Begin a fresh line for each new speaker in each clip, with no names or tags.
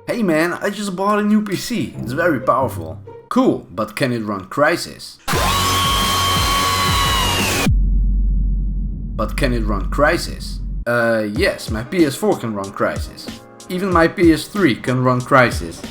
Hey man, I just bought a new PC, it's very powerful. Cool, but can it run Crysis? But can it run Crysis? Yes, my PS4 can run Crysis. Even my PS3 can run Crysis.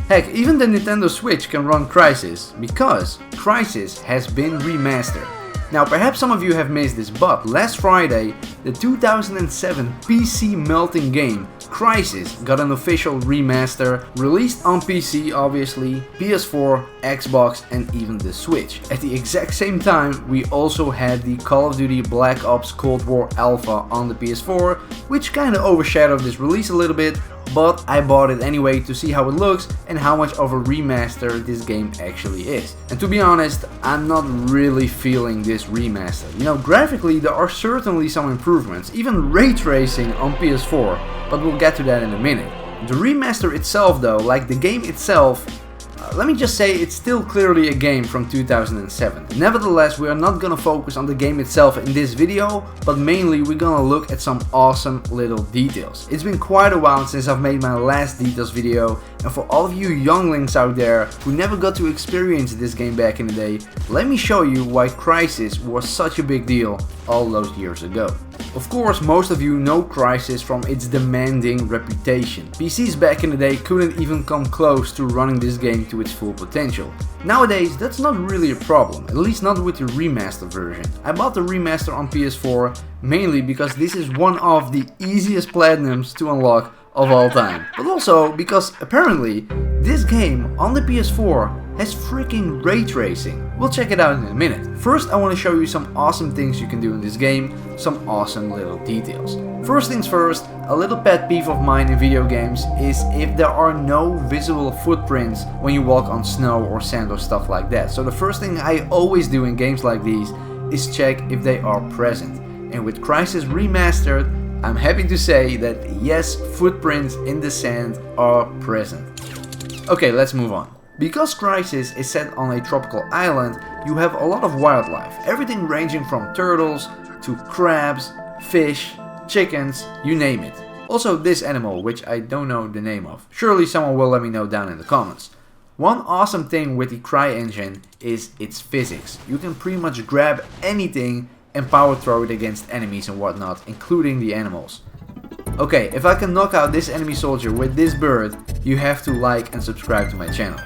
Heck, even the Nintendo Switch can run Crysis, because Crysis has been remastered. Now perhaps some of you have missed this, but last Friday, the 2007 PC melting game Crysis got an official remaster, released on PC obviously, PS4, Xbox and even the Switch. At the exact same time we also had the Call of Duty Black Ops Cold War Alpha on the PS4, which kinda overshadowed this release a little bit, but I bought it anyway to see how it looks and how much of a remaster this game actually is. And to be honest, I'm not really feeling this remaster. You know, graphically there are certainly some improvements, even ray tracing on PS4, but we'll get to that in a minute. The remaster itself though, like the game itself, let me just say it's still clearly a game from 2007. Nevertheless, we are not gonna focus on the game itself in this video, but mainly we're gonna look at some awesome little details. It's been quite a while since I've made my last details video, and for all of you younglings out there who never got to experience this game back in the day, let me show you why Crysis was such a big deal all those years ago. Of course, most of you know Crysis from its demanding reputation. PCs back in the day couldn't even come close to running this game to its full potential. Nowadays, that's not really a problem, at least not with the remaster version. I bought the remaster on PS4 mainly because this is one of the easiest platinums to unlock of all time. But also because apparently this game on the PS4 has freaking ray tracing. We'll check it out in a minute. First I want to show you some awesome things you can do in this game, some awesome little details. First things first, a little pet peeve of mine in video games is if there are no visible footprints when you walk on snow or sand or stuff like that. So the first thing I always do in games like these is check if they are present. And with Crysis Remastered, I'm happy to say that yes, footprints in the sand are present. Okay, let's move on. Because Crysis is set on a tropical island, you have a lot of wildlife, everything ranging from turtles to crabs, fish, chickens, you name it. Also this animal, which I don't know the name of. Surely someone will let me know down in the comments. One awesome thing with the Cry engine is its physics. You can pretty much grab anything and power throw it against enemies and whatnot, including the animals. Okay, if I can knock out this enemy soldier with this bird, you have to like and subscribe to my channel.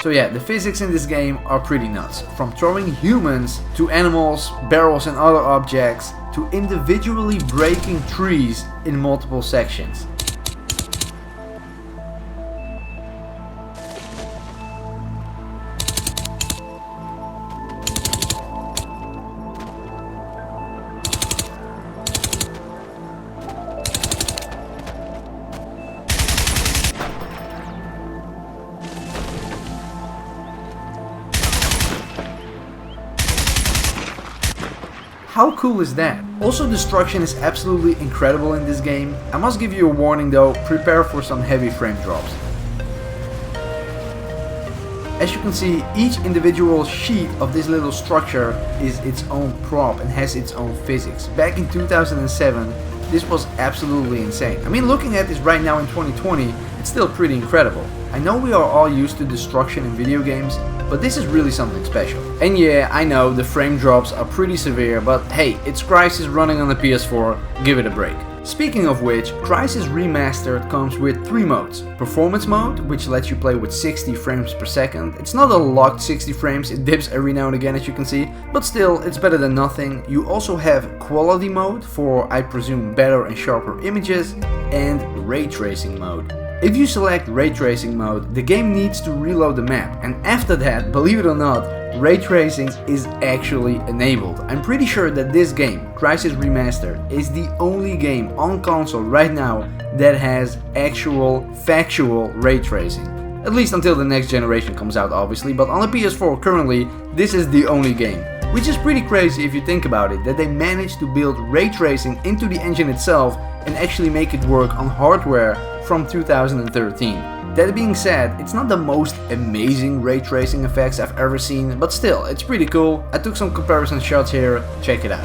So yeah, the physics in this game are pretty nuts. From throwing humans to animals, barrels and other objects, to individually breaking trees in multiple sections. How cool is that? Also, destruction is absolutely incredible in this game. I must give you a warning though, prepare for some heavy frame drops. As you can see, each individual sheet of this little structure is its own prop and has its own physics. Back in 2007, this was absolutely insane. I mean, looking at this right now in 2020, it's still pretty incredible. I know we are all used to destruction in video games, but this is really something special. And yeah, I know the frame drops are pretty severe, but hey, it's Crysis running on the PS4, give it a break. Speaking of which, Crysis Remastered comes with 3 modes. Performance mode, which lets you play with 60 frames per second. It's not a locked 60 frames, it dips every now and again as you can see, but still, it's better than nothing. You also have quality mode for, I presume, better and sharper images, and ray tracing mode. If you select ray tracing mode, the game needs to reload the map, and after that, believe it or not, ray tracing is actually enabled. I'm pretty sure that this game, Crysis Remastered, is the only game on console right now that has actual, factual ray tracing. At least until the next generation comes out obviously, but on the PS4 currently, this is the only game. Which is pretty crazy if you think about it, that they managed to build ray tracing into the engine itself and actually make it work on hardware from 2013. That being said, it's not the most amazing ray tracing effects I've ever seen, but still, it's pretty cool. I took some comparison shots here, check it out.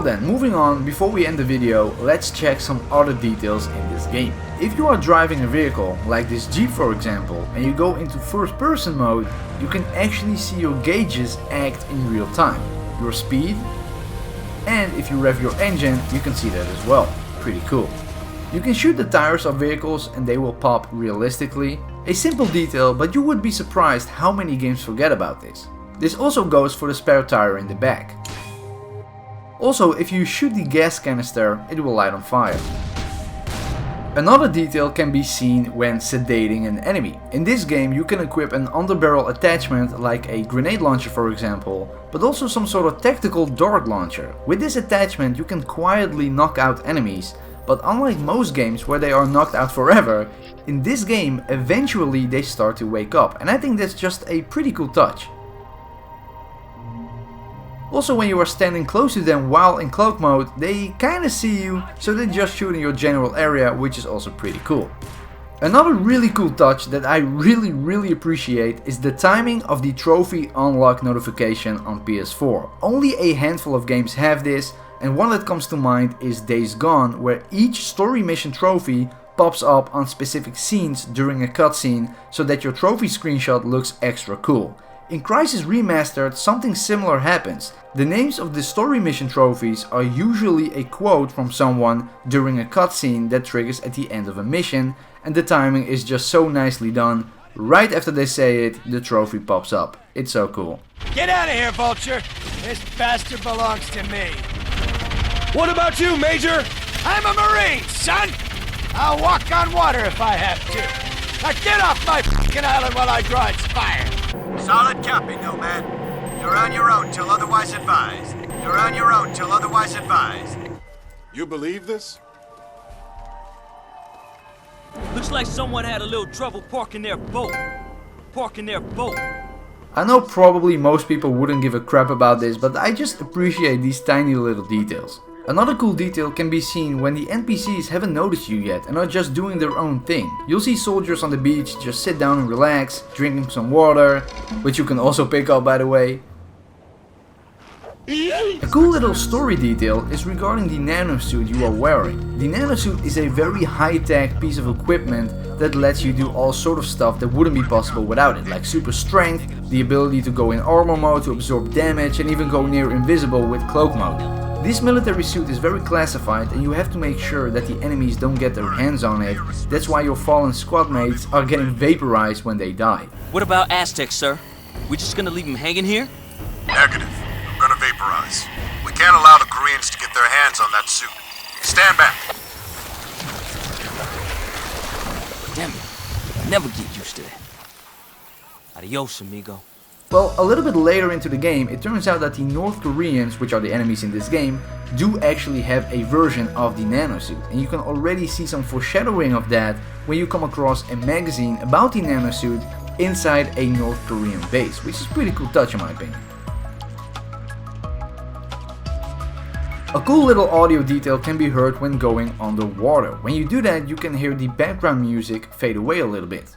then, moving on, before we end the video, let's check some other details in this game. If you are driving a vehicle, like this Jeep for example, and you go into first person mode, you can actually see your gauges act in real time. Your speed, and if you rev your engine, you can see that as well. Pretty cool. You can shoot the tires of vehicles and they will pop realistically. A simple detail, but you would be surprised how many games forget about this. This also goes for the spare tire in the back. Also, if you shoot the gas canister, it will light on fire. Another detail can be seen when sedating an enemy. In this game you can equip an underbarrel attachment like a grenade launcher for example, but also some sort of tactical dart launcher. With this attachment you can quietly knock out enemies, but unlike most games where they are knocked out forever, in this game eventually they start to wake up, and I think that's just a pretty cool touch. Also, when you are standing close to them while in cloak mode, they kinda see you, so they just shoot in your general area, which is also pretty cool. Another really cool touch that I really appreciate is the timing of the trophy unlock notification on PS4. Only a handful of games have this, and one that comes to mind is Days Gone, where each story mission trophy pops up on specific scenes during a cutscene so that your trophy screenshot looks extra cool. In Crysis Remastered, something similar happens. The names of the story mission trophies are usually a quote from someone during a cutscene that triggers at the end of a mission, and the timing is just so nicely done. Right after they say it, the trophy pops up. It's so cool.
Get out of here, Vulture! This bastard belongs to me. What about you, Major? I'm a Marine, son! I'll walk on water if I have to. Now get off my f***ing island while I draw its fire!
Solid copy, Nomad. You're on your own till otherwise advised. You're on your own till otherwise advised.
You believe this?
Looks like someone had a little trouble parking their boat.
I know probably most people wouldn't give a crap about this, but I just appreciate these tiny little details. Another cool detail can be seen when the NPCs haven't noticed you yet and are just doing their own thing. You'll see soldiers on the beach just sit down and relax, drinking some water, which you can also pick up by the way. A cool little story detail is regarding the nanosuit you are wearing. The nanosuit is a very high-tech piece of equipment that lets you do all sort of stuff that wouldn't be possible without it, like super strength, the ability to go in armor mode to absorb damage, and even go near invisible with cloak mode. This military suit is very classified and you have to make sure that the enemies don't get their hands on it. That's why your fallen squad mates are getting vaporized when they die.
What about Aztec, sir? We just gonna leave him hanging here?
Negative. I'm gonna vaporize. We can't allow the Koreans to get their hands on that suit. Stand back.
Damn it. Never get used to that. Adios, amigo.
Well, a little bit later into the game, it turns out that the North Koreans, which are the enemies in this game, do actually have a version of the nanosuit. And you can already see some foreshadowing of that when you come across a magazine about the nanosuit inside a North Korean base, which is a pretty cool touch in my opinion. A cool little audio detail can be heard when going underwater. When you do that, you can hear the background music fade away a little bit.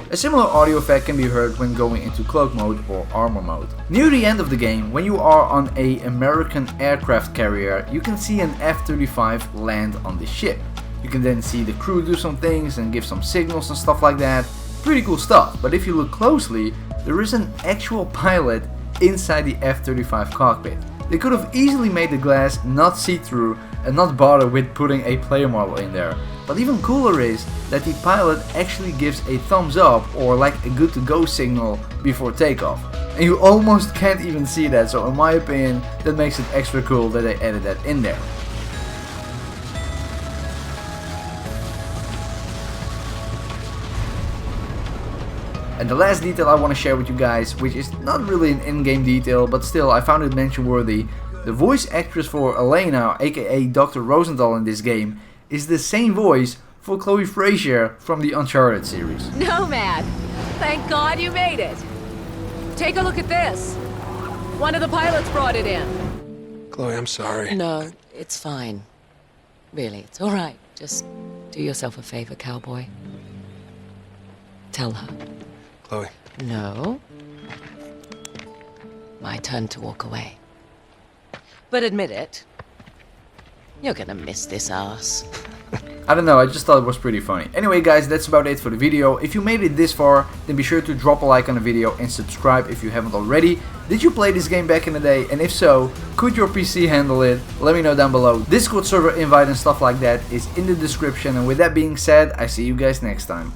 A similar audio effect can be heard when going into cloak mode or armor mode. Near the end of the game, when you are on an American aircraft carrier, you can see an F-35 land on the ship. You can then see the crew do some things and give some signals and stuff like that. Pretty cool stuff, but if you look closely, there is an actual pilot inside the F-35 cockpit. They could have easily made the glass not see-through and not bother with putting a player model in there. But even cooler is that the pilot actually gives a thumbs up or like a good to go signal before takeoff. And you almost can't even see that, so in my opinion that makes it extra cool that they added that in there. And the last detail I want to share with you guys, which is not really an in-game detail, but still I found it mention worthy. The voice actress for Elena, aka Dr. Rosenthal in this game, is the same voice for Chloe Frazier from the Uncharted series.
Nomad! Thank God you made it! Take a look at this! One of the pilots brought it in.
Chloe, I'm sorry.
No, it's fine. Really, it's all right. Just do yourself a favor, cowboy. Tell her.
Chloe.
No. My turn to walk away. But admit it. You're gonna miss this ass.
I don't know, I just thought it was pretty funny. Anyway guys, that's about it for the video. If you made it this far, then be sure to drop a like on the video and subscribe if you haven't already. Did you play this game back in the day? And if so, could your PC handle it? Let me know down below. Discord server invite and stuff like that is in the description. And with that being said, I see you guys next time.